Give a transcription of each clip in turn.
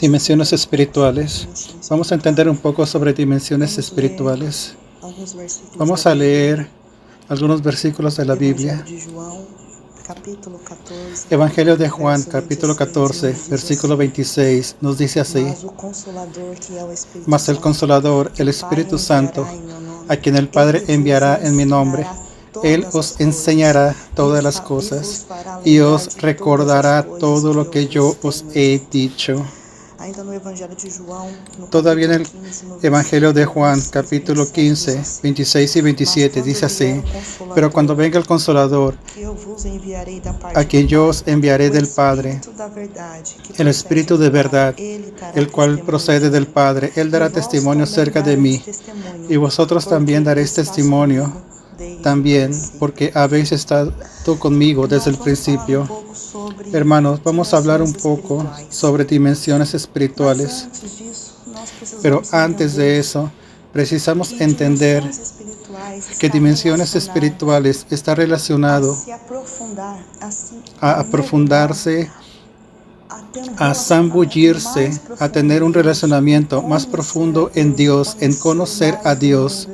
Dimensiones espirituales. Vamos a entender un poco sobre dimensiones espirituales. Vamos a leer algunos versículos de la Biblia. Evangelio de Juan, capítulo 14, versículo 26, nos dice así: Mas el Consolador, el Espíritu Santo, a quien el Padre enviará en mi nombre, Él os enseñará todas las cosas y os recordará todo lo que yo os he dicho. Todavía en el Evangelio de Juan, capítulo 15, 26 y 27, dice así: Pero cuando venga el Consolador, a quien yo os enviaré del Padre, el Espíritu de verdad, el cual procede del Padre, Él dará testimonio acerca de mí, y vosotros también daréis testimonio, porque habéis estado conmigo desde el principio. Hermanos, vamos a hablar un poco sobre dimensiones espirituales, pero antes de eso, precisamos entender que dimensiones espirituales está relacionado a aprofundarse, a zambullirse, a tener un relacionamiento más profundo en Dios, en conocer a Dios,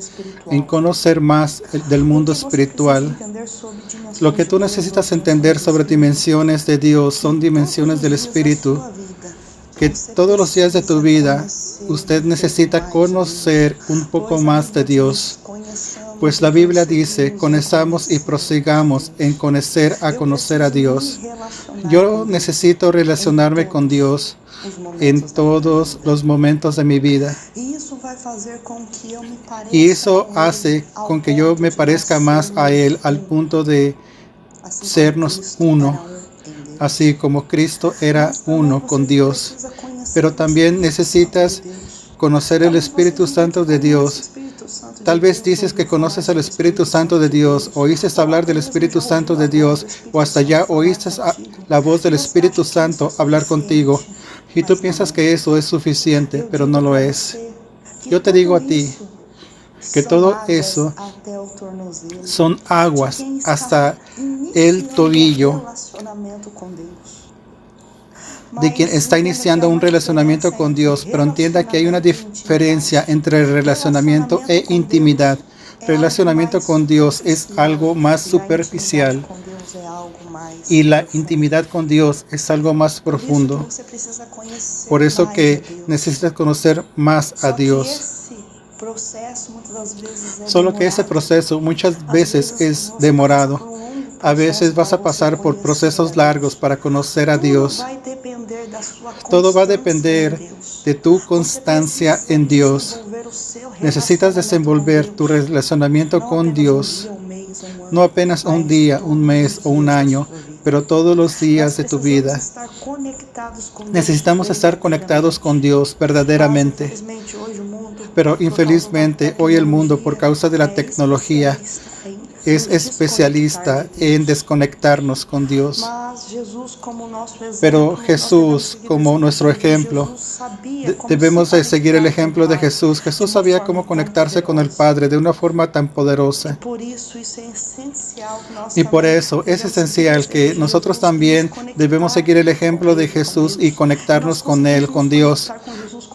en conocer más del mundo espiritual. Lo que tú necesitas entender sobre dimensiones de Dios son dimensiones del Espíritu, que todos los días de tu vida usted necesita conocer un poco más de Dios. Pues la Biblia dice: conozcamos y prosigamos en conocer a Dios. Yo necesito relacionarme con Dios en todos los momentos de mi vida. Y eso hace con que yo me parezca más a Él, al punto de sernos uno, así como Cristo era uno con Dios. Pero también necesitas conocer el Espíritu Santo de Dios. Tal vez dices que conoces al Espíritu Santo de Dios, oíste hablar del Espíritu Santo de Dios, o hasta ya oíste la voz del Espíritu Santo hablar contigo, y tú piensas que eso es suficiente, pero no lo es. Yo te digo a ti que todo eso son aguas hasta el tobillo de quien está iniciando un relacionamiento con Dios, pero entienda que hay una diferencia entre relacionamiento e intimidad. Relacionamiento con Dios es algo más superficial y la intimidad con Dios es algo más profundo. Por eso que necesitas conocer más a Dios. Solo que ese proceso muchas veces es demorado. A veces vas a pasar por procesos largos para conocer a Dios. Todo va a depender de tu constancia en Dios. Necesitas desenvolver tu relacionamiento con Dios, no apenas un día, un mes o un año, pero todos los días de tu vida. Necesitamos estar conectados con Dios verdaderamente. Pero infelizmente hoy el mundo, por causa de la tecnología, es especialista en desconectarnos con Dios. Pero Jesús, como nuestro ejemplo, debemos de seguir el ejemplo de Jesús. Jesús sabía cómo conectarse con el Padre de una forma tan poderosa. Y por eso es esencial que nosotros también debemos seguir el ejemplo de Jesús y conectarnos con Él, con Dios.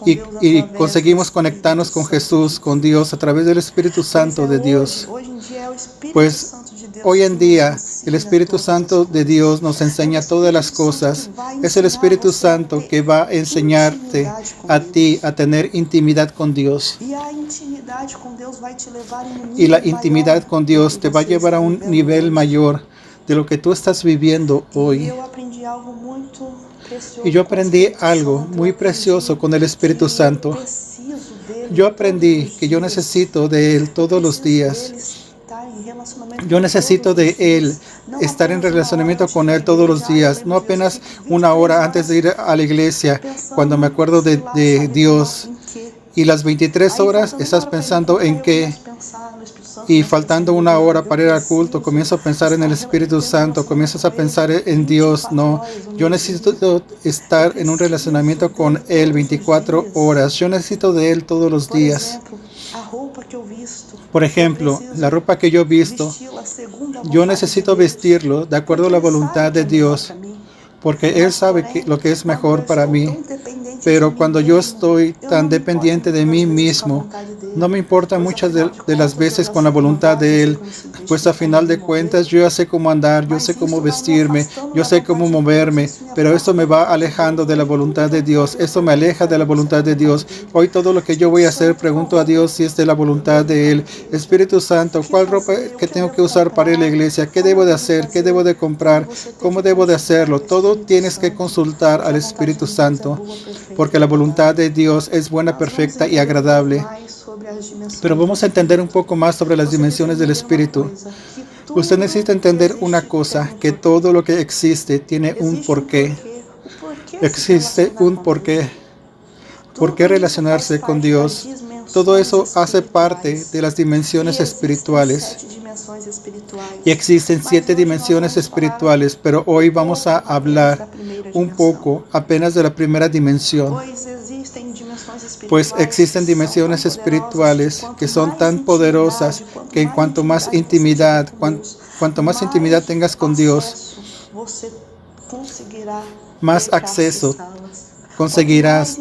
Y conseguimos conectarnos con Jesús, con Dios, a través del Espíritu Santo de Dios. Pues hoy en día el Espíritu Santo de Dios nos enseña todas las cosas. Es el Espíritu Santo que va a enseñarte a ti a tener intimidad con Dios. Y la intimidad con Dios te va a llevar a un nivel mayor de lo que tú estás viviendo hoy. Y yo aprendí algo muy precioso con el Espíritu Santo. Yo aprendí que yo necesito de Él todos los días. Yo necesito de Él, estar en relacionamiento con Él todos los días, no apenas una hora antes de ir a la iglesia, cuando me acuerdo de Dios. Y las 23 horas estás pensando en qué. Y faltando una hora para ir al culto, comienzo a pensar en el Espíritu Santo, comienzas a pensar en Dios. No, yo necesito estar en un relacionamiento con Él 24 horas. Yo necesito de Él todos los días. Por ejemplo, la ropa que yo visto, yo necesito vestirlo de acuerdo a la voluntad de Dios, porque Él sabe lo que es mejor para mí. Pero cuando yo estoy tan dependiente de mí mismo, no me importa muchas de las veces con la voluntad de Él, pues a final de cuentas yo ya sé cómo andar, yo sé cómo vestirme, yo sé cómo moverme, pero eso me va alejando de la voluntad de Dios, eso me aleja de la voluntad de Dios. Hoy todo lo que yo voy a hacer, pregunto a Dios si es de la voluntad de Él. Espíritu Santo, ¿cuál ropa que tengo que usar para ir a la iglesia? ¿Qué debo de hacer? ¿Qué debo de comprar? ¿Cómo debo de hacerlo? Todo tienes que consultar al Espíritu Santo, porque la voluntad de Dios es buena, perfecta y agradable. Pero vamos a entender un poco más sobre las dimensiones del Espíritu. Usted necesita entender una cosa, que todo lo que existe tiene un porqué. Existe un porqué. ¿Por qué relacionarse con Dios? Todo eso hace parte de las dimensiones espirituales. Y existen 7 dimensiones espirituales, pero hoy vamos a hablar un poco apenas de la primera dimensión. Pues existen dimensiones espirituales que son tan poderosas que en cuanto más intimidad tengas con Dios, más acceso conseguirás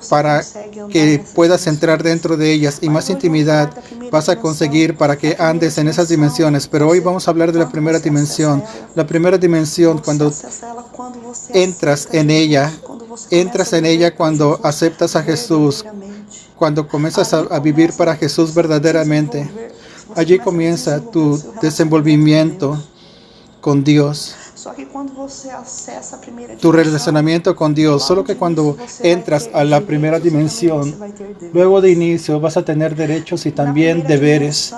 para que puedas entrar dentro de ellas, y más intimidad vas a conseguir para que andes en esas dimensiones. Pero hoy vamos a hablar de la primera dimensión. La primera dimensión, cuando entras en ella cuando aceptas a Jesús, cuando comienzas a vivir para Jesús verdaderamente. Allí comienza tu desenvolvimiento con Dios, tu relacionamiento con Dios. Solo que cuando entras a la primera dimensión, luego de inicio vas a tener derechos y también deberes.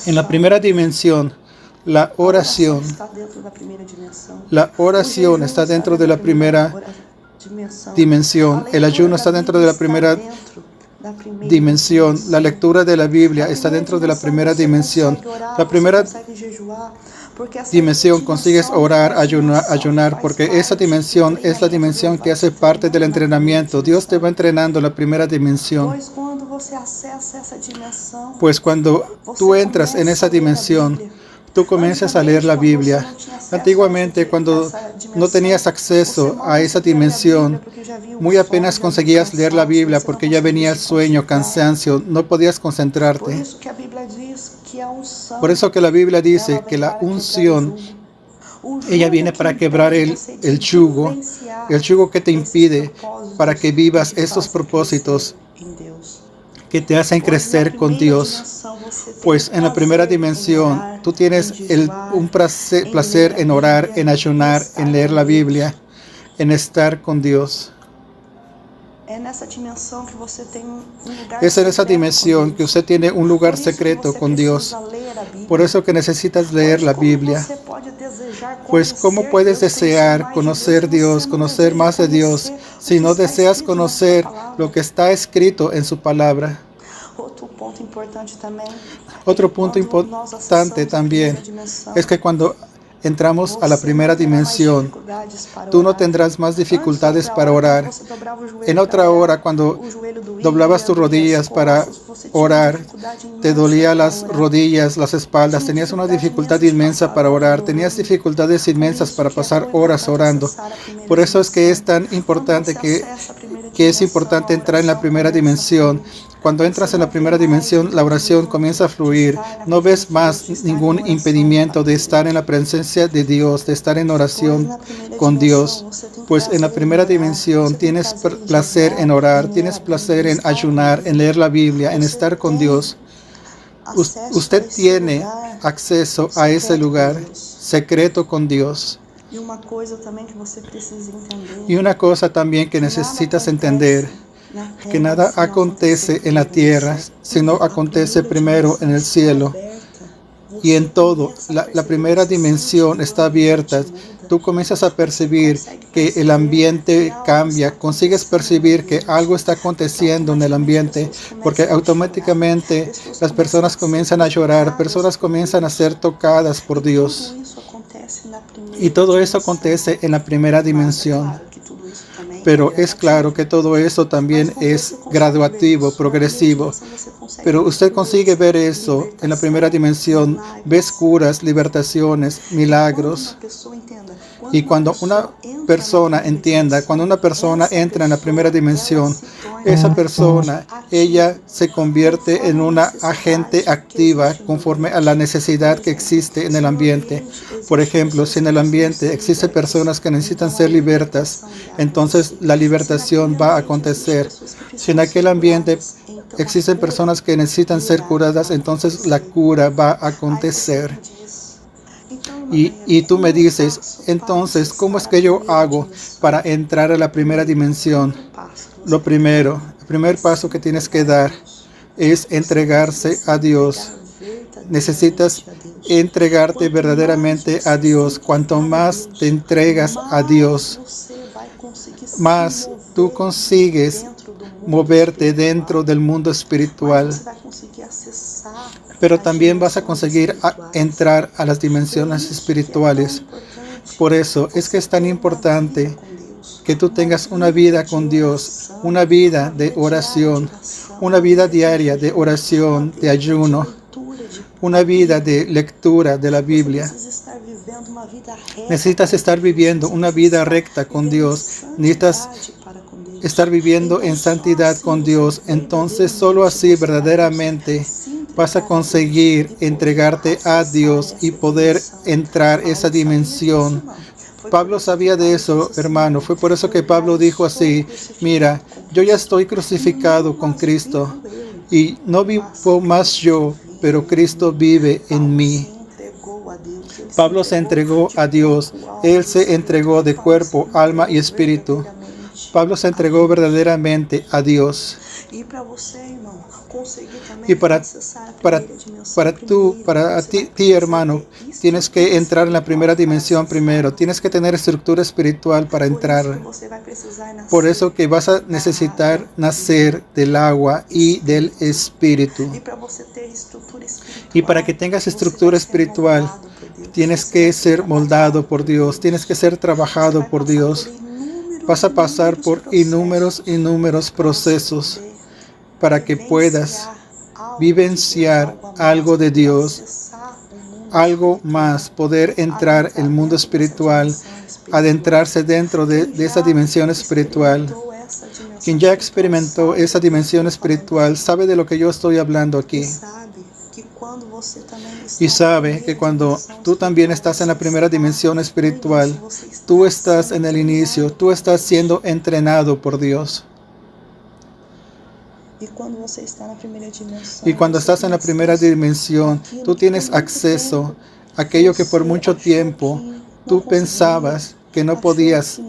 En la primera dimensión, la oración está dentro de la primera dimensión. El ayuno está dentro de la primera dimensión. La lectura de la Biblia está dentro de la primera dimensión. La primera dimensión consigues orar, ayunar, porque esa dimensión es la dimensión que hace parte del entrenamiento. Dios te va entrenando en la primera dimensión. Pues cuando tú entras en esa dimensión, tú comienzas a leer la Biblia. Antiguamente, cuando no tenías acceso a esa dimensión, muy apenas conseguías leer la Biblia porque ya venía el sueño, cansancio, no podías concentrarte. Por eso que la Biblia dice que la unción, ella viene para quebrar el yugo que te impide para que vivas estos propósitos que te hacen crecer con Dios. Pues en la primera dimensión tú tienes un placer en orar, en ayunar, en leer la Biblia, en estar con Dios. Es en esa dimensión que usted tiene un lugar secreto con Dios. Por eso que necesitas leer la Biblia. Pues ¿cómo puedes desear conocer Dios, conocer más de Dios, si no deseas conocer lo que está escrito en su palabra? Otro punto importante también es que cuando entramos a la primera dimensión, tú no tendrás más dificultades para orar. En otra hora, cuando doblabas tus rodillas para orar, te dolían las rodillas, las espaldas, tenías una dificultad inmensa para orar, tenías dificultades inmensas para pasar horas orando. Por eso es que es tan importante que es importante entrar en la primera dimensión. Cuando entras en la primera dimensión, la oración comienza a fluir. No ves más ningún impedimento de estar en la presencia de Dios, de estar en oración con Dios. Pues en la primera dimensión tienes placer en orar, tienes placer en ayunar, en leer la Biblia, en estar con Dios. Usted tiene acceso a ese lugar secreto con Dios. Y una cosa también que necesitas entender, que nada acontece en la tierra, sino acontece primero en el cielo. Y en todo, la primera dimensión está abierta. Tú comienzas a percibir que el ambiente cambia, consigues percibir que algo está aconteciendo en el ambiente, porque automáticamente las personas comienzan a llorar, personas comienzan a ser tocadas por Dios. Y todo eso acontece en la primera dimensión. Pero es claro que todo eso también es graduativo, progresivo. Pero usted consigue ver eso en la primera dimensión. Ves curas, libertaciones, milagros. Y cuando una persona entienda, cuando una persona entra en la primera dimensión, esa persona, ella se convierte en una agente activa conforme a la necesidad que existe en el ambiente. Por ejemplo, si en el ambiente existen personas que necesitan ser libertas, entonces la libertación va a acontecer. Si en aquel ambiente existen personas que necesitan ser curadas, entonces la cura va a acontecer. Y tú me dices, entonces, ¿cómo es que yo hago para entrar a la primera dimensión? El primer paso que tienes que dar es entregarse a Dios. Necesitas entregarte verdaderamente a Dios. Cuanto más te entregas a Dios, más tú consigues moverte dentro del mundo espiritual. Pero también vas a conseguir entrar a las dimensiones espirituales. Por eso es que es tan importante que tú tengas una vida con Dios, una vida de oración, una vida diaria de oración, de ayuno, una vida de lectura de la Biblia. Necesitas estar viviendo una vida recta con Dios. Necesitas estar viviendo en santidad con Dios. Entonces, solo así verdaderamente vas a conseguir entregarte a Dios y poder entrar esa dimensión. Pablo sabía de eso, hermano. Fue por eso que Pablo dijo así: mira, yo ya estoy crucificado con Cristo y no vivo más yo, pero Cristo vive en mí. Pablo se entregó a Dios. Él se entregó de cuerpo, alma y espíritu. Pablo se entregó verdaderamente a Dios. Y para ti, hermano, tienes que entrar en la primera dimensión primero. Tienes que tener estructura espiritual para entrar. Por eso que vas a necesitar nacer del agua y del espíritu. Y para que tengas estructura espiritual, tienes que ser moldado por Dios. Tienes que ser trabajado por Dios. Vas a pasar por inúmeros procesos para que puedas vivenciar algo de Dios, algo más, poder entrar en el mundo espiritual, adentrarse dentro de esa dimensión espiritual. Quien ya experimentó esa dimensión espiritual sabe de lo que yo estoy hablando aquí. Y sabe que cuando tú también estás en la primera dimensión espiritual, tú estás en el inicio, tú estás siendo entrenado por Dios. Y cuando estás en la primera dimensión, tú tienes acceso a aquello que por mucho tiempo tú pensabas que no podías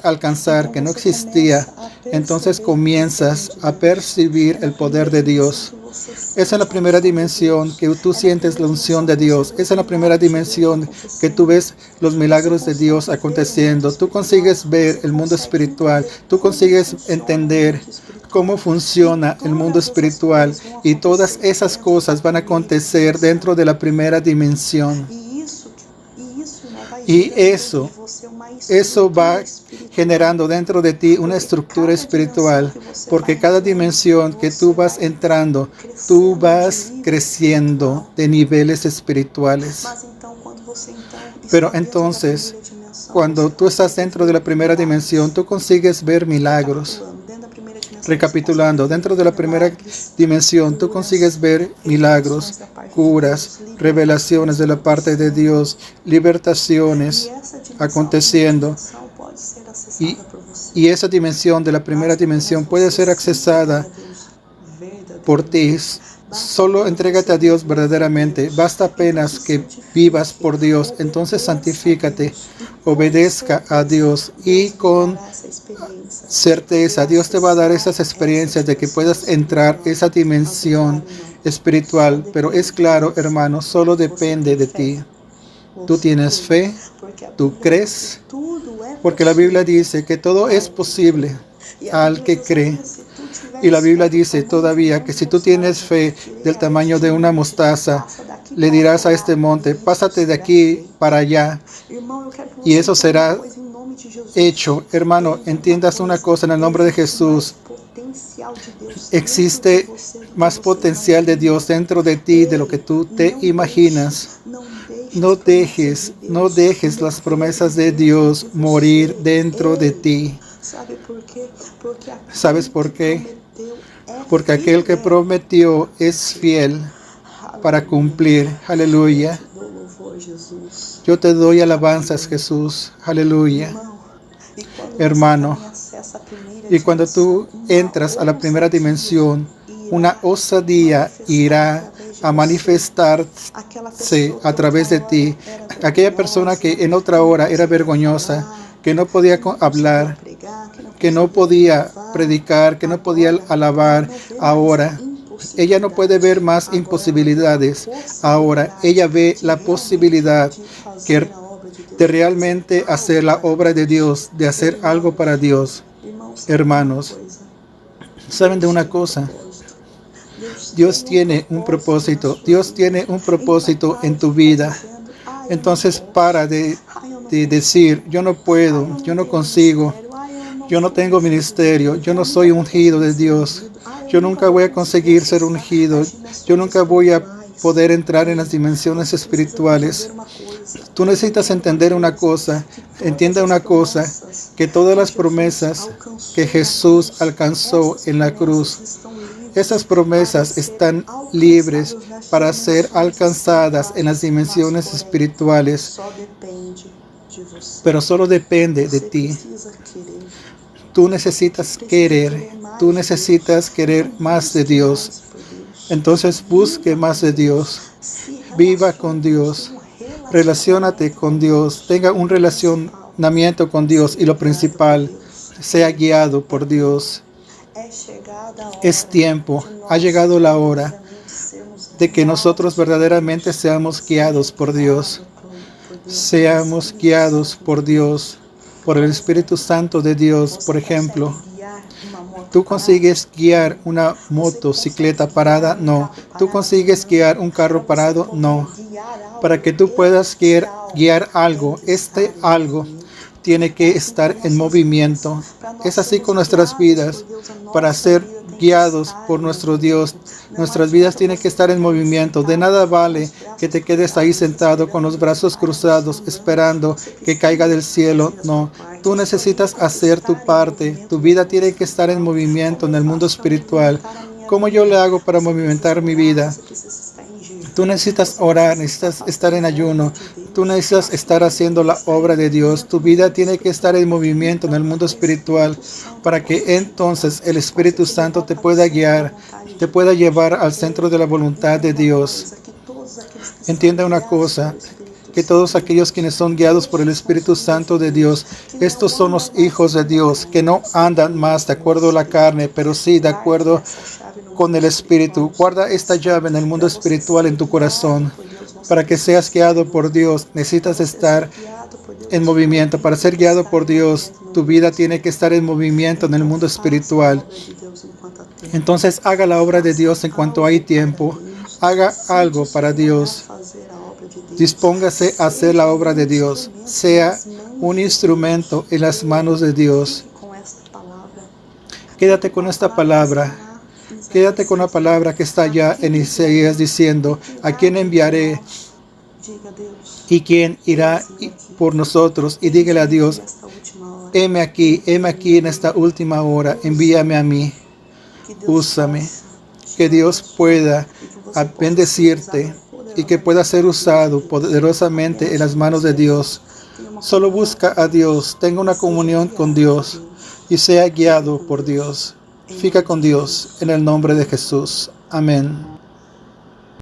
alcanzar, que no existía. Entonces comienzas a percibir el poder de Dios. Esa es la primera dimensión que tú sientes la unción de Dios. Esa es la primera dimensión que tú ves los milagros de Dios aconteciendo. Tú consigues ver el mundo espiritual. Tú consigues entender cómo funciona el mundo espiritual. Y todas esas cosas van a acontecer dentro de la primera dimensión. Y eso va generando dentro de ti una estructura espiritual, porque cada dimensión que tú vas entrando, tú vas creciendo de niveles espirituales. Pero entonces, cuando tú estás dentro de la primera dimensión, tú consigues ver milagros. Recapitulando, dentro de la primera dimensión, tú consigues ver milagros, curas, revelaciones de la parte de Dios, libertaciones aconteciendo. Y esa dimensión de la primera dimensión puede ser accesada por ti. Solo entrégate a Dios verdaderamente. Basta apenas que vivas por Dios. Entonces santifícate, obedezca a Dios y con certeza Dios te va a dar esas experiencias de que puedas entrar esa dimensión espiritual. Pero es claro, hermano, solo depende de ti. Tú tienes fe, tú crees, porque la Biblia dice que todo es posible al que cree. Y la Biblia dice todavía que si tú tienes fe del tamaño de una mostaza, le dirás a este monte, pásate de aquí para allá, y eso será hecho. Hermano, entiendas una cosa en el nombre de Jesús. Existe más potencial de Dios dentro de ti de lo que tú te imaginas. No dejes las promesas de Dios morir dentro de ti. ¿Sabes por qué? Porque aquel que prometió es fiel para cumplir. Aleluya. Yo te doy alabanzas, Jesús. Aleluya. Hermano, y cuando tú entras a la primera dimensión, una osadía irá a manifestarse a través de ti. Aquella persona que en otra hora era vergonzosa, que no podía hablar, que no podía predicar, que no podía alabar, ahora ella no puede ver más imposibilidades. Ahora ella ve la posibilidad de realmente hacer la obra de Dios, de hacer algo para Dios. Hermanos, ¿saben de una cosa? Dios tiene un propósito. Dios tiene un propósito en tu vida. Entonces para de decir, yo no puedo, yo no consigo, yo no tengo ministerio, yo no soy ungido de Dios, yo nunca voy a conseguir ser ungido, yo nunca voy a poder entrar en las dimensiones espirituales. Tú necesitas entender una cosa, entienda una cosa, que todas las promesas que Jesús alcanzó en la cruz, esas promesas están libres para ser alcanzadas en las dimensiones espirituales, pero solo depende de ti. Tú necesitas querer más de Dios. Entonces busque más de Dios, viva con Dios, relaciónate con Dios, tenga un relacionamiento con Dios y lo principal, sea guiado por Dios. Es tiempo, ha llegado la hora de que nosotros verdaderamente seamos guiados por Dios. Seamos guiados por Dios, por el Espíritu Santo de Dios. Por ejemplo, ¿tú consigues guiar una motocicleta parada? No. ¿Tú consigues guiar un carro parado? No. Para que tú puedas guiar algo, algo tiene que estar en movimiento. Es así con nuestras vidas. Para ser guiados por nuestro Dios, nuestras vidas tienen que estar en movimiento. De nada vale que te quedes ahí sentado con los brazos cruzados esperando que caiga del cielo. No, tú necesitas hacer tu parte. Tu vida tiene que estar en movimiento en el mundo espiritual. ¿Cómo yo le hago para movimentar mi vida? Tú necesitas orar, necesitas estar en ayuno, tú necesitas estar haciendo la obra de Dios. Tu vida tiene que estar en movimiento en el mundo espiritual para que entonces el Espíritu Santo te pueda guiar, te pueda llevar al centro de la voluntad de Dios. Entienda una cosa, que todos aquellos quienes son guiados por el Espíritu Santo de Dios, estos son los hijos de Dios, que no andan más de acuerdo a la carne, pero sí de acuerdo con el Espíritu. Guarda esta llave en el mundo espiritual en tu corazón. Para que seas guiado por Dios, necesitas estar en movimiento. Para ser guiado por Dios, tu vida tiene que estar en movimiento en el mundo espiritual. Entonces haga la obra de Dios en cuanto hay tiempo. Haga algo para Dios. Dispóngase a hacer la obra de Dios. Sea un instrumento en las manos de Dios. Quédate con esta palabra. Quédate con la palabra que está allá en Isaías diciendo, ¿a quién enviaré? ¿Y quién irá por nosotros? Y dígale a Dios, heme aquí en esta última hora, envíame a mí, úsame. Que Dios pueda bendecirte y que pueda ser usado poderosamente en las manos de Dios. Solo busca a Dios, tenga una comunión con Dios y sea guiado por Dios. Fica con Dios en el nombre de Jesús. Amén.